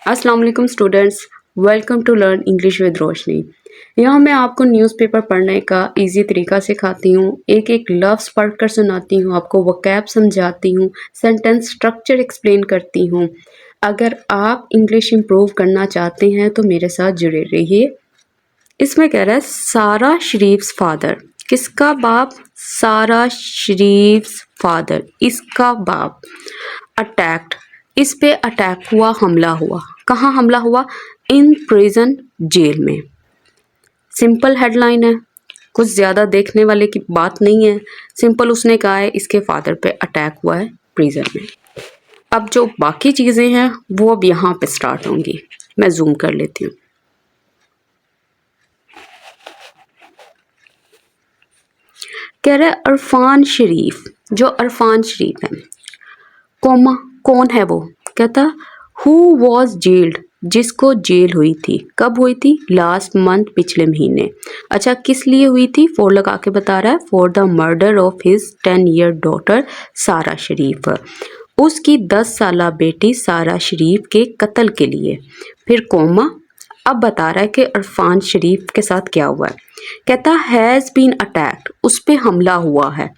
अस्सलाम वालेकुम students, welcome to learn English with Roshni. यहाँ मैं आपको न्यूज़पेपर पढ़ने का इजी तरीका सिखाती हूँ, एक एक लफ्ज़ पढ़कर सुनाती हूँ, आपको वोकैब समझाती हूँ, सेंटेंस स्ट्रक्चर एक्सप्लेन करती हूँ। अगर आप इंग्लिश इम्प्रूव करना चाहते हैं तो मेरे साथ जुड़े रहिए। इसमें कह रहा है सारा शरीफ्स फादर, किसका बाप? सारा शरीफ्स फादर, इसका बाप। अटैक्ड, इस पे अटैक हुआ, हमला हुआ। कहाँ हमला हुआ? इन प्रिजन, जेल में। सिंपल हेडलाइन है, कुछ ज़्यादा देखने वाले की बात नहीं है। सिंपल उसने कहा है इसके फादर पे अटैक हुआ है प्रिजन में। अब जो बाकी चीज़ें हैं वो अब यहाँ पे स्टार्ट होंगी। मैं जूम कर लेती हूँ। कह रहा है अरफान शरीफ, जो अरफान शरीफ है, कोमा, कौन है वो? कहता हु वॉज जेल्ड, जिसको जेल हुई थी। कब हुई थी? लास्ट मंथ, पिछले महीने। अच्छा, किस लिए हुई थी? फॉर लगा के बता रहा है, for the murder of his 10-year daughter सारा शरीफ, उसकी 10 साला बेटी सारा शरीफ के कत्ल के लिए। फिर कोमा, अब बता रहा है कि अरफान शरीफ के साथ क्या हुआ है। कहता हैज़ बीन अटैक्ड, उस पर हमला हुआ है।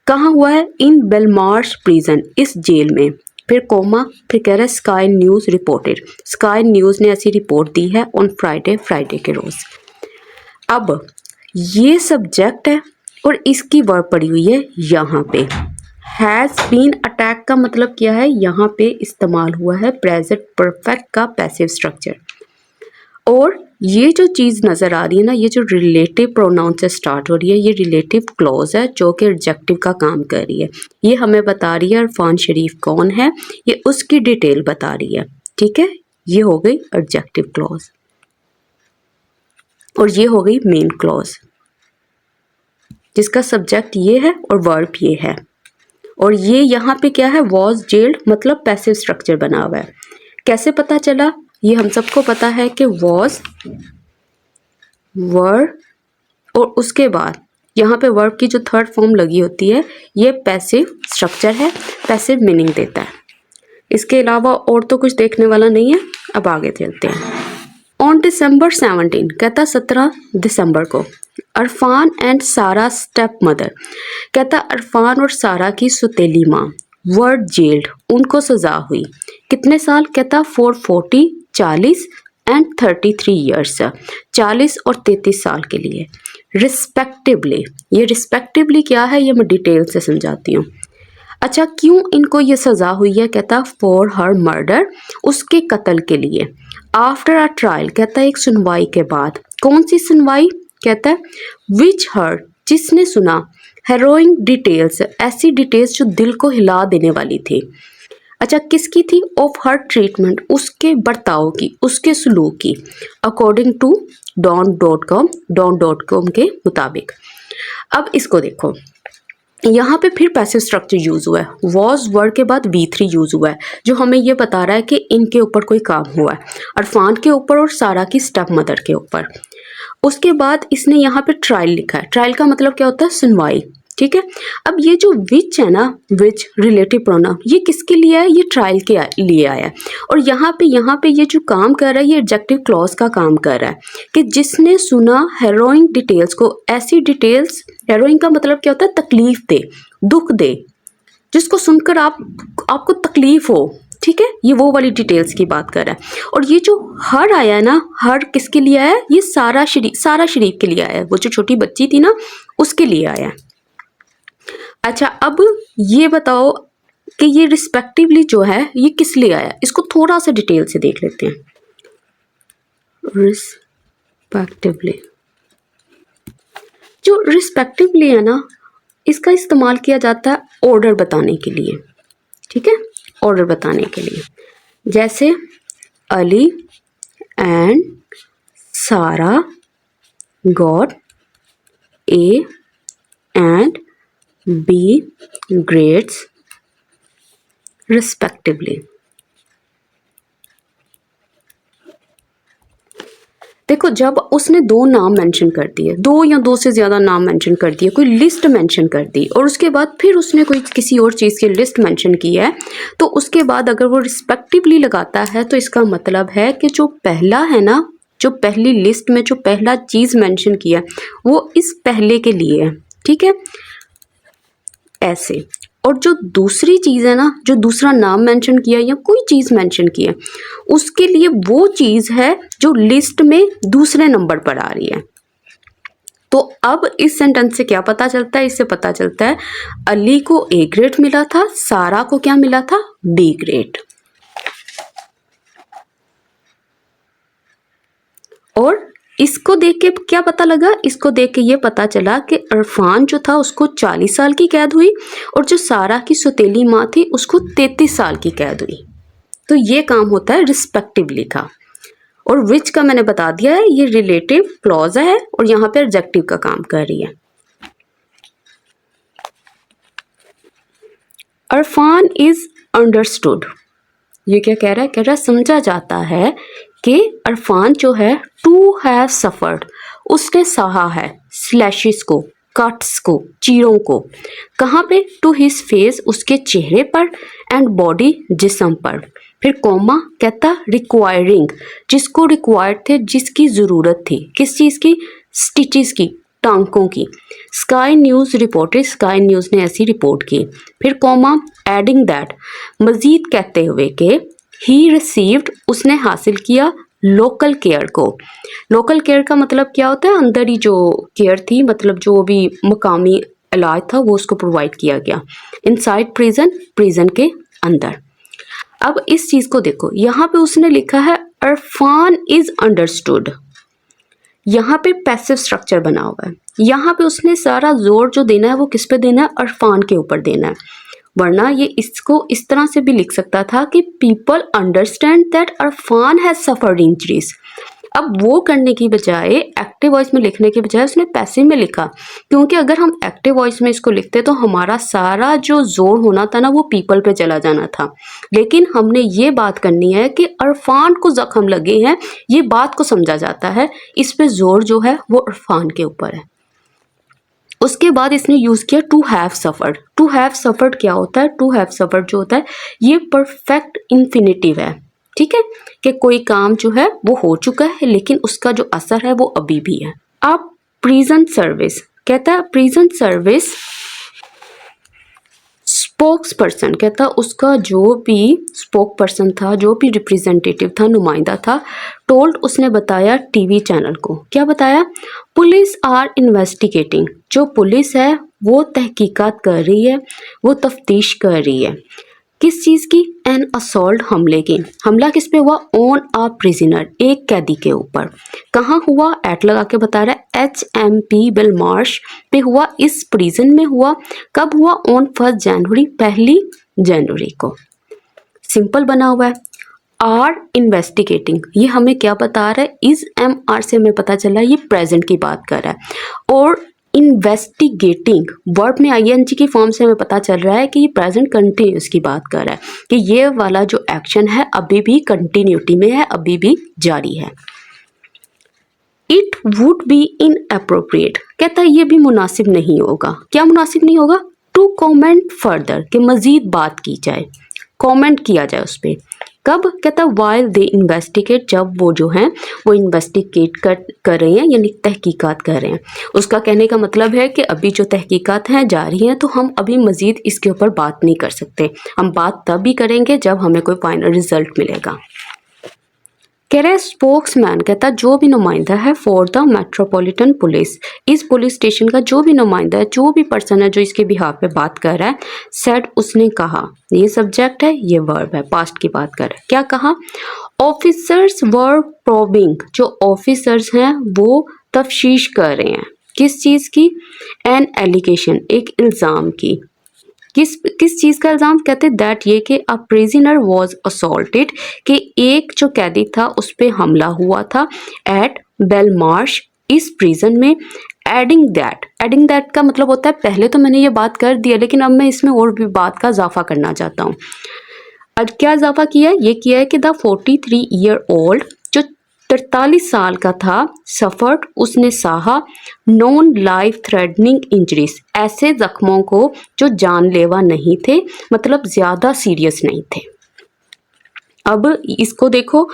कहाँ हुआ है? इन बेलमार्श प्रिजन, इस जेल में। फिर कोमा, फिर कह रहा है sky news reported, sky news ने ऐसी रिपोर्ट दी है ऑन फ्राइडे, फ्राइडे के रोज़। अब ये सब्जेक्ट है और इसकी वर्ब पड़ी हुई है यहाँ पे। हैज़ बीन अटैक का मतलब क्या है? यहाँ पे इस्तेमाल हुआ है प्रेजेंट परफेक्ट का पैसिव स्ट्रक्चर। और ये जो चीज़ नज़र आ रही है ना, ये जो रिलेटिव प्रोनाउन से स्टार्ट हो रही है, ये रिलेटिव क्लॉज है जो कि एडजेक्टिव का काम कर रही है। ये हमें बता रही है अरफान शरीफ कौन है, ये उसकी डिटेल बता रही है। ठीक है, ये हो गई एडजेक्टिव क्लॉज और ये हो गई मेन क्लॉज, जिसका सब्जेक्ट ये है और वर्ब ये है। और ये यहाँ पे क्या है? वॉज जेल्ड, मतलब पैसिव स्ट्रक्चर बना हुआ है। कैसे पता चला? ये हम सबको पता है कि वॉज, वर, और उसके बाद यहाँ पे वर्ब की जो थर्ड फॉर्म लगी होती है ये पैसिव स्ट्रक्चर है, पैसिव मीनिंग देता है। इसके अलावा और तो कुछ देखने वाला नहीं है। अब आगे चलते हैं। ऑन December 17, कहता 17 दिसंबर को, अरफान एंड सारा स्टेप मदर, कहता अरफान और सारा की सुतेली माँ, वर्ड जेल्ड, उनको सजा हुई। कितने साल? कहता 440, 40 एंड 33 ईयर्स, 40 और 33 साल के लिए रिस्पेक्टिवली। ये रिस्पेक्टिवली क्या है ये मैं डिटेल से समझाती हूँ। अच्छा, क्यों इनको ये सज़ा हुई है? कहता फॉर हर मर्डर, उसके कत्ल के लिए। आफ्टर अ ट्रायल, कहता है एक सुनवाई के बाद। कौन सी सुनवाई? कहता है विच हर्ड, जिसने सुना, हेरोइंग डिटेल्स, ऐसी डिटेल्स जो दिल को हिला देने वाली थी। अच्छा, किसकी थी? ऑफ हर ट्रीटमेंट, उसके बर्ताव की, उसके सलूक की। अकॉर्डिंग टू डॉन.कॉम के मुताबिक। अब इसको देखो, यहाँ पे फिर पैसिव स्ट्रक्चर यूज हुआ है। वॉज वर्ड के बाद V3 यूज हुआ है, जो हमें ये बता रहा है कि इनके ऊपर कोई काम हुआ है, अरफान के ऊपर और सारा की स्टेप मदर के ऊपर। उसके बाद इसने यहाँ पे ट्रायल लिखा है। ट्रायल का मतलब क्या होता है? सुनवाई। ठीक है, अब ये जो विच है ना, विच रिलेटिव प्रोनाउन, ये किसके लिए है? ये ट्रायल के लिए आया है। और यहाँ पे ये जो काम कर रहा है ये एडजेक्टिव क्लॉज का काम कर रहा है कि जिसने सुना हेरोइंग डिटेल्स को, ऐसी डिटेल्स, हेरोइंग का मतलब क्या होता है? तकलीफ दे, दुख दे, जिसको सुनकर आपको तकलीफ हो। ठीक है, ये वो वाली डिटेल्स की बात कर रहा है। और ये जो हर आया है ना, हर किसके लिए आया है? ये सारा शरीफ के लिए आया है, वो जो छोटी बच्ची थी ना उसके लिए आया है। अच्छा, अब ये बताओ कि ये रिस्पेक्टिवली जो है ये किस लिए आया? इसको थोड़ा सा डिटेल से देख लेते हैं। रिस्पेक्टिवली, जो रिस्पेक्टिवली है ना, इसका इस्तेमाल किया जाता है ऑर्डर बताने के लिए। ठीक है, ऑर्डर बताने के लिए, जैसे अली एंड सारा got A and B grades respectively. देखो जब उसने दो नाम मेंशन कर दिए, दो या दो से ज़्यादा नाम मेंशन कर दिए, कोई लिस्ट मेंशन कर दी और उसके बाद फिर उसने कोई किसी और चीज़ की लिस्ट मेंशन की है, तो उसके बाद अगर वो रिस्पेक्टिवली लगाता है तो इसका मतलब है कि जो पहला है ना, जो पहली लिस्ट में जो पहला चीज़ मेंशन किया वो इस पहले के लिए है, ठीक है, ऐसे। और जो दूसरी चीज़ है ना, जो दूसरा नाम मेंशन किया या कोई चीज़ मेंशन किया, उसके लिए वो चीज़ है जो लिस्ट में दूसरे नंबर पर आ रही है। तो अब इस सेंटेंस से क्या पता चलता है? इससे पता चलता है अली को ए ग्रेड मिला था, सारा को क्या मिला था? B grade. और इसको देख के क्या पता लगा? इसको देख के ये पता चला कि इरफान जो था उसको 40 साल की कैद हुई और जो सारा की सौतेली माँ थी उसको 33 साल की कैद हुई। तो ये काम होता है रिस्पेक्टिवली का। और विच का मैंने बता दिया है, ये रिलेटिव क्लॉज है और यहाँ पे एडजेक्टिव का काम कर रही है। इरफान इज अंडरस्टूड, ये क्या कह रहा है? कह रहा है समझा जाता है कि इरफान जो है टू हैव सफर्ड, उसने सहा है स्लैशेस को, कट्स को, चीरों को। कहाँ पे? टू हिज फेस, उसके चेहरे पर, एंड बॉडी, जिस्म पर। फिर कॉमा कहता रिक्वायरिंग, जिसको रिक्वायर्ड थे, जिसकी ज़रूरत थी, किस चीज़ की? स्टिचेस की, टांकों की। Sky news reported, sky news ने ऐसी रिपोर्ट की। फिर कॉमा एडिंग दैट, मज़ीद कहते हुए कि ही रिसीव्ड, उसने हासिल किया लोकल केयर को। लोकल केयर का मतलब क्या होता है? अंदर ही जो केयर थी, मतलब जो भी मकामी इलाज था वो उसको प्रोवाइड किया गया। इनसाइड प्रिजन, प्रिजन के अंदर। अब इस चीज़ को देखो, यहाँ पे उसने लिखा है इरफान इज अंडरस्टूड, यहाँ पे पैसिव स्ट्रक्चर बना हुआ है। यहाँ पे उसने सारा जोर जो देना है वो किस पे देना है? इरफान के ऊपर देना है। वरना ये इसको इस तरह से भी लिख सकता था कि people understand that Irfan has suffered injuries. अब वो करने की बजाय, एक्टिव वॉइस में लिखने के बजाय उसने पैसिव में लिखा, क्योंकि अगर हम एक्टिव वॉइस में इसको लिखते तो हमारा सारा जो जोर होना था ना वो पीपल पे चला जाना था। लेकिन हमने ये बात करनी है कि इरफान को जख्म लगे हैं, ये बात को समझा जाता है, इस पे जोर जो है वो इरफान के ऊपर है। उसके बाद इसने यूज़ किया to have suffered. To have suffered क्या होता है? टू हैव सफर्ड जो होता है ये परफेक्ट इन्फिनिटिव है, ठीक है, कि कोई काम जो है वो हो चुका है लेकिन उसका जो असर है वो अभी भी है। अब प्रिजन सर्विस कहता है, प्रिजन सर्विस स्पोक्स पर्सन कहता उसका जो भी स्पोक पर्सन था, जो भी रिप्रेजेंटेटिव था, नुमाइंदा था, टोल्ड उसने बताया टीवी चैनल को। क्या बताया? पुलिस आर इन्वेस्टिगेटिंग, जो पुलिस है वो तहकीकात कर रही है, वो तफ्तीश कर रही है। किस चीज़ की? एन असॉल्ट, हमले की। हमला किस पे हुआ? ऑन अ प्रिजनर, एक कैदी के ऊपर। कहाँ हुआ? एट लगा के बता रहा है, HMP बेलमार्श पे हुआ, इस प्रिजन में हुआ। कब हुआ? ऑन 1 जनवरी, 1 जनवरी को। सिंपल बना हुआ है। आर इन्वेस्टिगेटिंग, ये हमें क्या बता रहा है? इज MR से हमें पता चला ये प्रेजेंट की बात कर रहा है। और इन्वेस्टिगेटिंग वर्ब में ING की फॉर्म से हमें पता चल रहा है कि ये प्रेजेंट कंटिन्यूस की बात कर रहा है, कि ये वाला जो एक्शन है अभी भी कंटिन्यूटी में है, अभी भी जारी है। इट वुड बी इनअप्रोप्रिएट कहता है ये भी मुनासिब नहीं होगा। क्या मुनासिब नहीं होगा? टू कॉमेंट फर्दर, कि मजीद बात की जाए, कॉमेंट किया जाए उस पर। कब? कहता है वाइल दे इन्वेस्टिगेट, जब वो जो हैं वो इन्वेस्टिगेट कर रहे हैं, यानी तहकीकात कर रहे हैं। उसका कहने का मतलब है कि अभी जो तहकीकात हैं जारी हैं, तो हम अभी मज़ीद इसके ऊपर बात नहीं कर सकते। हम बात तब भी करेंगे जब हमें कोई फाइनल रिजल्ट मिलेगा। कह रहे स्पोक्समैन कहता जो भी नुमाइंदा है फॉर द मेट्रोपॉलिटन पुलिस, इस पुलिस स्टेशन का जो भी नुमाइंदा है, जो भी पर्सन है जो इसके बिहाफ पे बात कर रहा है, सेड उसने कहा, ये सब्जेक्ट है, ये वर्ब है, पास्ट की बात कर रहा है। क्या कहा? ऑफिसर्स वर प्रोबिंग, जो ऑफिसर्स हैं वो तफ्तीश कर रहे हैं, किस चीज़ की? एन एलिगेशन, एक इल्ज़ाम की। किस चीज़ का इल्ज़ाम? कहते दैट ये कि अ प्रिजनर वॉज असॉल्टेड, कि एक जो कैदी था उस पर हमला हुआ था, एट बेलमार्श, इस प्रिजन में। एडिंग दैट का मतलब होता है, पहले तो मैंने ये बात कर दिया लेकिन अब मैं इसमें और भी बात का इजाफा करना चाहता हूँ। अब क्या इजाफा किया है? ये किया है कि द 43 ईयर ओल्ड, जो 43 साल का था, सफर्ड उसने सहा नॉन लाइफ थ्रेटनिंग इंजरीज, ऐसे जख्मों को जो जानलेवा नहीं थे, मतलब ज्यादा सीरियस नहीं थे। अब इसको देखो,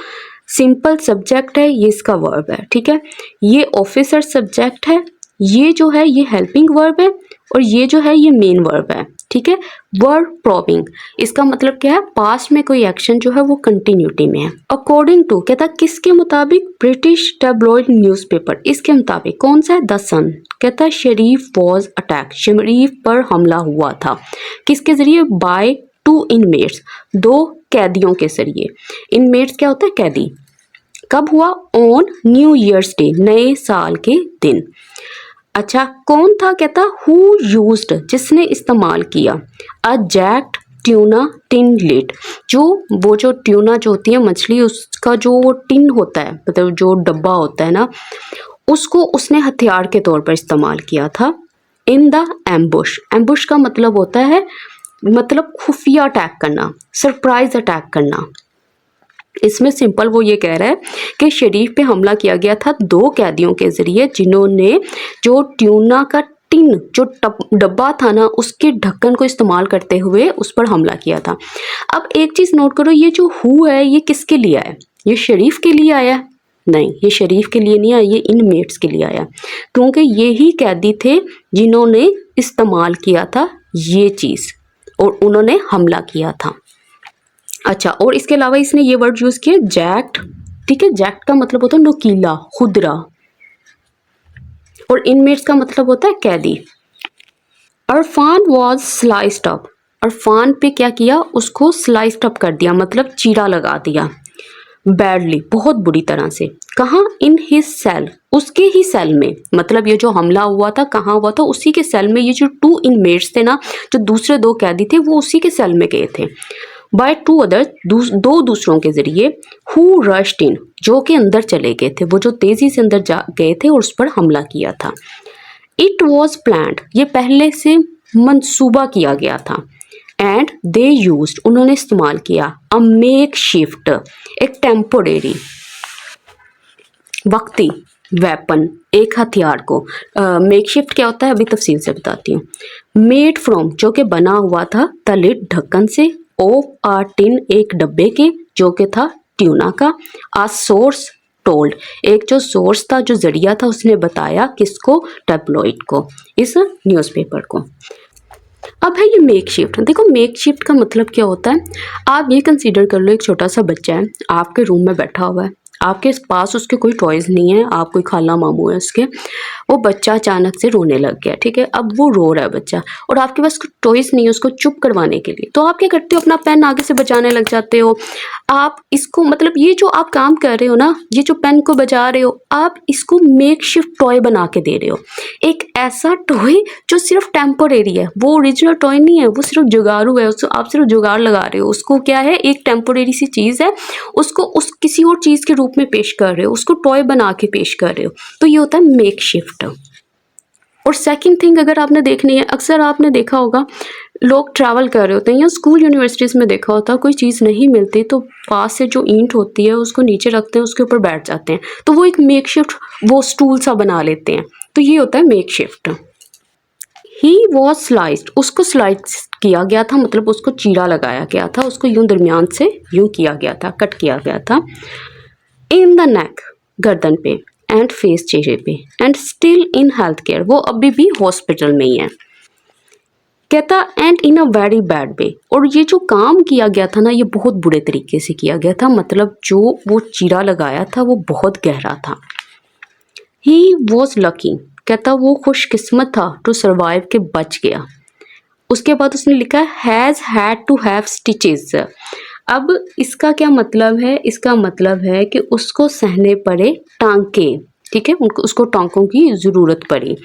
सिंपल सब्जेक्ट है, ये इसका वर्ब है, ठीक है। ये ऑफिसर सब्जेक्ट है, ये जो है ये हेल्पिंग वर्ब है, और ये जो है ये मेन वर्ब है, ठीक है। वर्ब प्रॉबिंग, इसका मतलब क्या है, पास्ट में कोई एक्शन जो है वो कंटिन्यूटी में है। अकॉर्डिंग टू कहता किसके मुताबिक, ब्रिटिश टैब्लॉइड न्यूज़पेपर, इसके मुताबिक कौन सा है, द सन। कहता है शरीफ वॉज अटैक, शरीफ पर हमला हुआ था, किसके जरिए, बाय 2 इनमेट्स, 2 कैदियों के जरिए। इनमेट्स क्या होता है, कैदी। कब हुआ, ऑन न्यू ईयर्स डे, नए साल के दिन। अच्छा, कौन था, कहता हु यूज्ड, जिसने इस्तेमाल किया, अ जैक्ड ट्यूना टिन लिड, जो वो जो ट्यूना जो होती है मछली, उसका जो वो टिन होता है, मतलब जो डब्बा होता है ना, उसको उसने हथियार के तौर पर इस्तेमाल किया था। इन द एम्बुश, एम्बुश का मतलब होता है मतलब खुफिया अटैक करना, सरप्राइज अटैक करना। इसमें सिंपल वो ये कह रहा है कि शरीफ पे हमला किया गया था 2 कैदियों के जरिए, जिन्होंने जो ट्यूना का टिन जो डब्बा था ना, उसके ढक्कन को इस्तेमाल करते हुए उस पर हमला किया था। अब एक चीज़ नोट करो, ये जो हु है ये किसके लिए आया, ये शरीफ के लिए आया, नहीं ये शरीफ के लिए नहीं आया, ये इनमेट्स के लिए आया, क्योंकि ये ही कैदी थे जिन्होंने इस्तेमाल किया था ये चीज़ और उन्होंने हमला किया था। अच्छा, और इसके अलावा इसने ये वर्ड यूज किया जैक्ट, ठीक है। जैक्ट का मतलब होता है नुकीला, खुदरा, और इनमेट्स का मतलब होता है कैदी। Irfan was sliced up, Irfan पे क्या किया, उसको स्लाइस्ड अप कर दिया, मतलब चीरा लगा दिया, बैडली, बहुत बुरी तरह से। कहाँ, इन हिज सेल, उसके ही सेल में, मतलब ये जो हमला हुआ था कहाँ हुआ था, उसी के सेल में। ये जो 2 इनमेट्स थे ना, जो दूसरे 2 कैदी थे, वो उसी के सेल में गए थे। बाय 2 अदर्स, 2 दूसरों के जरिए। हु रश्ड इन, जो के अंदर चले गए थे, वो जो तेजी से अंदर जा गए थे और उस पर हमला किया था। इट वॉज प्लान्ड, ये पहले से मंसूबा किया गया था। एंड दे यूज्ड, उन्होंने इस्तेमाल किया, अ मेक शिफ्ट, एक टेम्पोरेरी, वक्ती वेपन, एक हथियार को। मेक शिफ्ट क्या होता है अभी तफसील से बताती हूँ। मेड फ्रॉम, जो कि बना हुआ था, द लिड, ढक्कन से, ऑफ आ टिन, एक डब्बे के, जो कि था ट्यूना का। आ सोर्स टोल्ड, एक जो सोर्स था, जो जरिया था, उसने बताया किसको, टैब्लॉइड को, इस न्यूज़पेपर को। अब है ये मेक शिफ्ट। देखो मेक शिफ्ट का मतलब क्या होता है, आप ये कंसीडर कर लो, एक छोटा सा बच्चा है, आपके रूम में बैठा हुआ है, आपके पास उसके कोई टॉयज़ नहीं है, आप कोई खाला मामू है उसके, वो बच्चा अचानक से रोने लग गया, ठीक है। अब वो रो रहा है बच्चा, और आपके पास कोई टॉयज़ नहीं है उसको चुप करवाने के लिए, तो आप क्या करते हो, अपना पेन आगे से बजाने लग जाते हो। आप इसको, मतलब ये जो आप काम कर रहे हो ना, ये जो पेन को बजा रहे हो, आप इसको मेक शिफ्ट टॉय बना के दे रहे हो। एक ऐसा टॉय जो सिर्फ टेम्पोरेरी है, वो ओरिजिनल टॉय नहीं है, वो सिर्फ जुगाड़ू है, उसको आप सिर्फ जुगाड़ लगा रहे हो, उसको क्या है, एक टेम्पोरेरी सी चीज़ है, उसको उस किसी और चीज़ के रूप में पेश कर रहे हो, उसको टॉय बना के पेश कर रहे हो, तो ये होता है मेक शिफ्ट। और सेकंड थिंग अगर आपने देखनी है, अक्सर आपने देखा होगा लोग ट्रैवल कर रहे होते हैं, या स्कूल यूनिवर्सिटीज़ में देखा होता है, कोई चीज़ नहीं मिलती तो पास से जो ईंट होती है उसको नीचे रखते हैं, उसके ऊपर बैठ जाते हैं, तो वो एक मेक शिफ्ट वो स्टूल सा बना लेते हैं, तो ये होता है make shift. He was sliced, उसको स्लाइस किया गया था, मतलब उसको चीरा लगाया गया था, उसको यूं दरमियान से यूं किया गया था, कट किया गया था। इन द नेक, गर्दन पे, एंड फेस, चेहरे पे, and still in health care, वो अभी भी हॉस्पिटल में ही है। कहता and in a very bad way, और ये जो काम किया गया था ना, ये बहुत बुरे तरीके से किया गया था, मतलब जो वो चीरा लगाया था वो बहुत गहरा था। ही वॉज लकी, कहता वो खुशकिस्मत था, टू सर्वाइव, के बच गया। उसके बाद उसने लिखा has had to have stitches. अब इसका क्या मतलब है, इसका मतलब है कि उसको सहने पड़े टांके, ठीक है, उनको उसको टांकों की ज़रूरत पड़ी।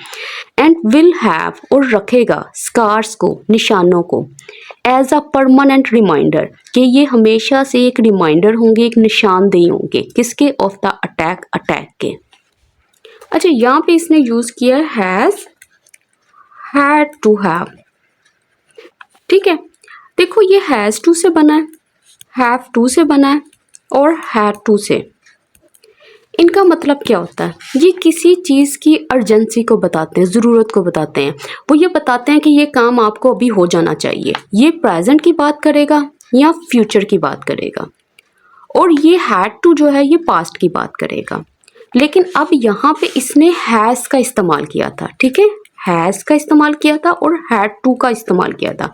एंड विल हैव, और रखेगा, स्कार्स को, निशानों को, एज अ परमानेंट रिमाइंडर, कि ये हमेशा से एक रिमाइंडर होंगे, एक निशानदेही होंगे, किसके, ऑफ द अटैक, अटैक के। अच्छा, यहाँ पे इसने यूज़ किया हैज़ हैड टू हैव, ठीक है। देखो ये हैज़ टू से बना है, हैव टू से बना है, और हैड टू से। इनका मतलब क्या होता है, ये किसी चीज़ की अर्जेंसी को बताते हैं, ज़रूरत को बताते हैं। वो ये बताते हैं कि ये काम आपको अभी हो जाना चाहिए। ये प्रेजेंट की बात करेगा या फ्यूचर की बात करेगा। और ये हैड टू जो है ये पास्ट की बात करेगा। लेकिन अब यहाँ पे इसने हैज़ का इस्तेमाल किया था, ठीक है, हैज़ का इस्तेमाल किया था और हैड टू का इस्तेमाल किया था।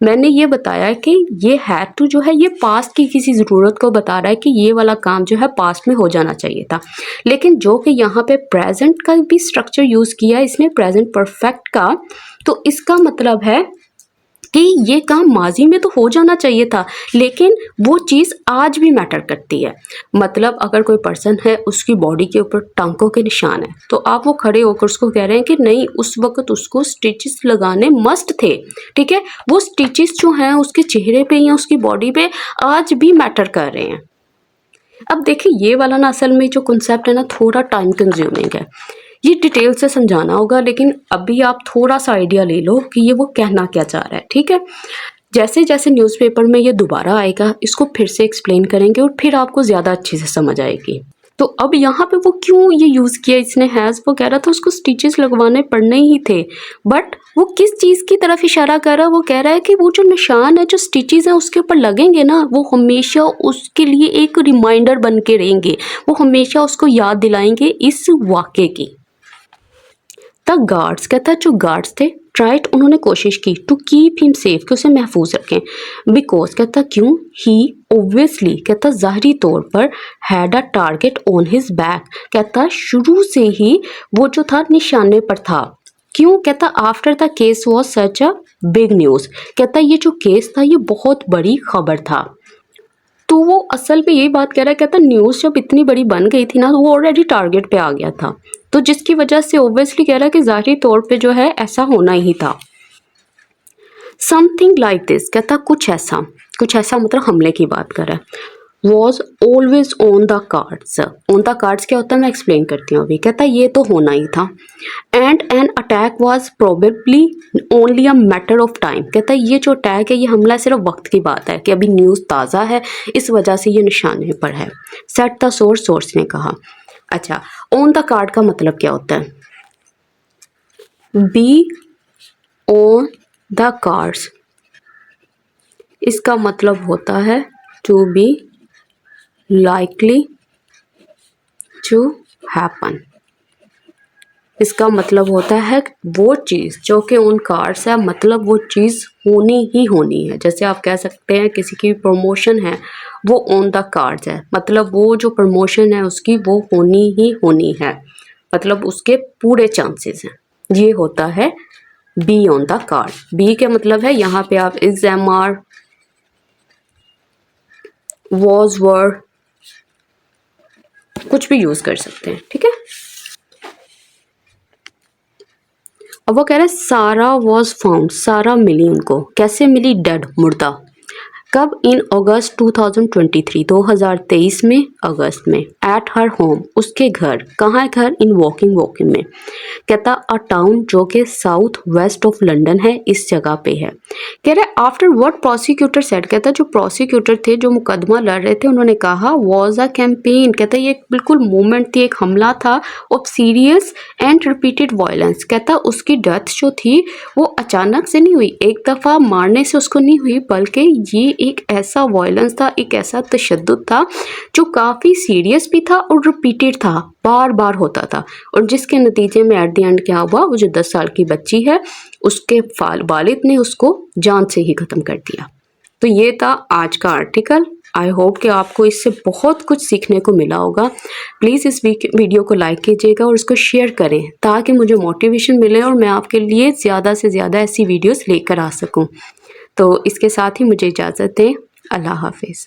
मैंने ये बताया कि ये हैड टू जो है ये पास्ट की किसी ज़रूरत को बता रहा है कि ये वाला काम जो है पास्ट में हो जाना चाहिए था। लेकिन जो कि यहाँ पे प्रेजेंट का भी स्ट्रक्चर यूज़ किया है इसने, प्रेजेंट परफेक्ट का, तो इसका मतलब है कि ये काम माजी में तो हो जाना चाहिए था, लेकिन वो चीज़ आज भी मैटर करती है। मतलब अगर कोई पर्सन है, उसकी बॉडी के ऊपर टांकों के निशान है, तो आप वो खड़े होकर उसको कह रहे हैं कि नहीं, उस वक्त उसको स्टिचेस लगाने मस्ट थे, ठीक है, वो स्टिचेस जो हैं उसके चेहरे पे या उसकी बॉडी पे आज भी मैटर कर रहे हैं। अब देखिए, ये वाला ना असल में जो कॉन्सेप्ट है ना, थोड़ा टाइम कंज्यूमिंग है, ये डिटेल से समझाना होगा, लेकिन अभी आप थोड़ा सा आइडिया ले लो कि ये वो कहना क्या चाह रहा है, ठीक है। जैसे जैसे न्यूज़पेपर में ये दोबारा आएगा, इसको फिर से एक्सप्लेन करेंगे और फिर आपको ज़्यादा अच्छे से समझ आएगी। तो अब यहाँ पे वो क्यों ये यूज़ किया इसने हैज़, वो कह रहा था उसको स्टिचेस लगवाने पड़ने ही थे, बट वो किस चीज़ की तरफ इशारा कर रहा है, वो कह रहा है कि वो जो निशान है, जो स्टिचेस हैं उसके ऊपर लगेंगे ना, वो हमेशा उसके लिए एक रिमाइंडर बन के रहेंगे, वो हमेशा उसको याद दिलाएंगे इस वाक़े की। द गार्ड्स, कहता है जो गार्ड्स थे, ट्राइड, उन्होंने कोशिश की, टू कीप हिम सेफ, कि उसे महफूज रखें, बिकॉज, कहता क्यों, ही ओब्वियसली, कहता ज़ाहरी तौर पर, had a target on his back, कहता शुरू से ही वो जो था निशाने पर था। क्यों, कहता after the case was such a big news, कहता ये जो केस था ये बहुत बड़ी खबर था। तो वो असल पे यही बात कह रहा है, कहता न्यूज़ जब इतनी बड़ी बन गई थी ना, तो वो ऑलरेडी टारगेट पे आ गया था, तो जिसकी वजह से ओब्वियसली कह रहा है कि ज़ाहिरी तौर पे जो है ऐसा होना ही था। समथिंग लाइक दिस, कहता कुछ ऐसा मतलब हमले की बात कर रहा है। Was always on the cards, on the cards क्या होता है मैं एक्सप्लेन करती हूँ अभी। कहता ये तो होना ही था। And an attack was probably only a matter of time, कहता ये जो अटैक है ये हमला सिर्फ वक्त की बात है कि अभी न्यूज़ ताज़ा है, इस वजह से ये निशाने पर है। सेट द सोर्स, सोर्स ने कहा। अच्छा, ऑन द कार्ड का मतलब क्या होता है, बी ऑन द कार्ड्स, इसका मतलब होता है to be likely to happen। इसका मतलब होता है वो चीज़ जो कि ऑन कार्ड्स है, मतलब वो चीज़ होनी ही होनी है। जैसे आप कह सकते हैं किसी की प्रमोशन है, वो ऑन द कार्ड्स है, मतलब वो जो प्रमोशन है उसकी वो होनी ही होनी है, मतलब उसके पूरे चांसेस हैं। ये होता है be on the card. Be का मतलब है यहाँ पे आप is, am, are, was, were कुछ भी यूज कर सकते हैं, ठीक है। अब वो कह रहे हैं सारा वॉज फाउंड, सारा मिली उनको, कैसे मिली, डेड, मुर्दा। कब, इन अगस्त 2023, 2023 में अगस्त में, एट हर होम, उसके घर, कहाँ है घर, इन वॉकिंग में, कहता अ टाउन जो कि साउथ वेस्ट ऑफ लंदन है, इस जगह पे है। कह रहे आफ्टर व्हाट प्रोसिक्यूटर सेड, कहता जो प्रोसिक्यूटर थे जो मुकदमा लड़ रहे थे उन्होंने कहा वॉज अ कैंपेन, कहता ये बिल्कुल मूवमेंट थी, एक हमला था, of serious and repeated violence, कहता उसकी डेथ जो थी वो अचानक से नहीं हुई, एक दफ़ा मारने से उसको नहीं हुई, बल्कि ये एक ऐसा वायलेंस था, एक ऐसा तशद्दुद था जो काफ़ी सीरियस भी था और रिपीटेड था, बार बार होता था, और जिसके नतीजे में एट द एंड क्या हुआ, वो जो 10 साल की बच्ची है उसके वालिद ने उसको जान से ही ख़त्म कर दिया। तो ये था आज का आर्टिकल। आई होप कि आपको इससे बहुत कुछ सीखने को मिला होगा। प्लीज़ इस वीडियो को लाइक कीजिएगा और इसको शेयर करें ताकि मुझे मोटिवेशन मिले और मैं आपके लिए ज़्यादा से ज़्यादा ऐसी वीडियोस लेकर आ सकूं। तो इसके साथ ही मुझे इजाज़त दें। अल्लाह हाफिज़।